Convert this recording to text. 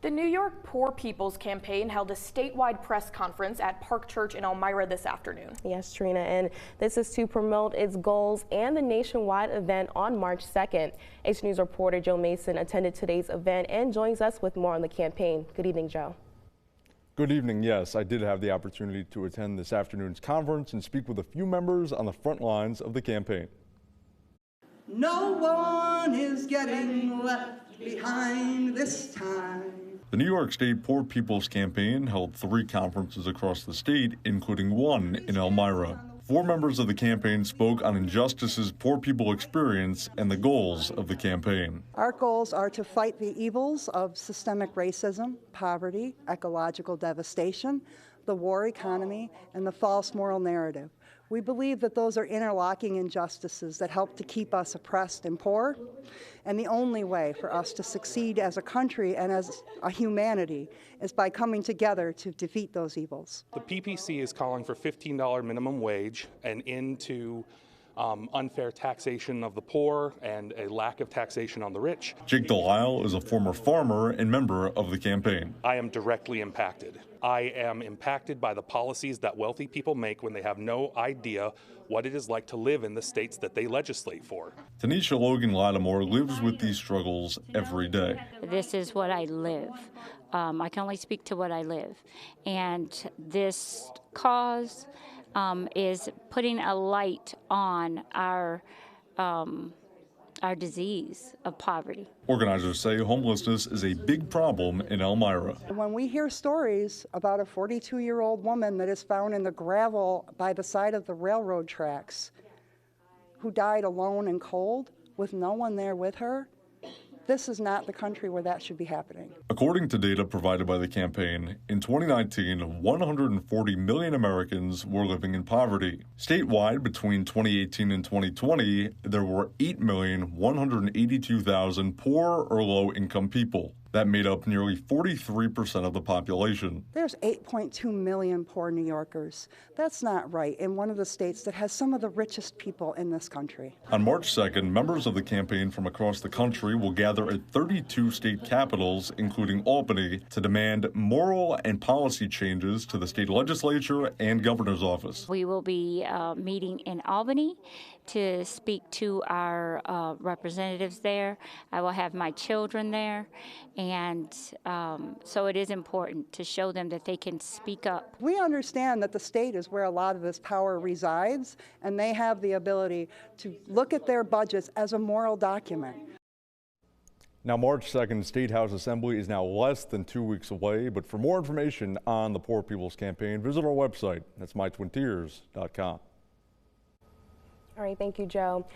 The New York Poor People's Campaign held a statewide press conference at Park Church in Elmira this afternoon. Yes, Trina, and this is to promote its goals and the nationwide event on March 2nd. H News reporter Joe Mason attended today's event and joins us with more on the campaign. Good evening, Joe. Good evening. Yes, I did have the opportunity to attend this afternoon's conference and speak with a few members on the front lines of the campaign. No one is getting left behind this time. The New York State Poor People's Campaign held 3 conferences across the state, including one in Elmira. 4 members of the campaign spoke on injustices poor people experience and the goals of the campaign. Our goals are to fight the evils of systemic racism, poverty, ecological devastation, the war economy, and the false moral narrative. We believe that those are interlocking injustices that help to keep us oppressed and poor, and the only way for us to succeed as a country and as a humanity is by coming together to defeat those evils. The PPC is calling for $15 minimum wage and into unfair taxation of the poor and a lack of taxation on the rich. Jake Delisle is a former farmer and member of the campaign. I am directly impacted. I am impacted by the policies that wealthy people make when they have no idea what it is like to live in the states that they legislate for. Tanisha Logan Lattimore lives with these struggles every day. This is what I live. I can only speak to what I live. And this cause is putting a light on our disease of poverty. Organizers say homelessness is a big problem in Elmira. When we hear stories about a 42-year-old woman that is found in the gravel by the side of the railroad tracks, who died alone and cold with no one there with her, this is not the country where that should be happening. According to data provided by the campaign, in 2019, 140 million Americans were living in poverty. Statewide, between 2018 and 2020, there were 8,182,000 poor or low-income people. That made up nearly 43% of the population. There's 8.2 million poor New Yorkers. That's not right in one of the states that has some of the richest people in this country. On March 2nd, members of the campaign from across the country will gather at 32 state capitals, including Albany, to demand moral and policy changes to the state legislature and governor's office. We will be meeting in Albany to speak to our representatives there. I will have my children there, and so it is important to show them that they can speak up. We understand that the state is where a lot of this power resides, and they have the ability to look at their budgets as a moral document. Now, March 2nd, State House Assembly is now less than 2 weeks away, but for more information on the Poor People's Campaign, visit our website. That's mytwintears.com. All right, thank you, Joe.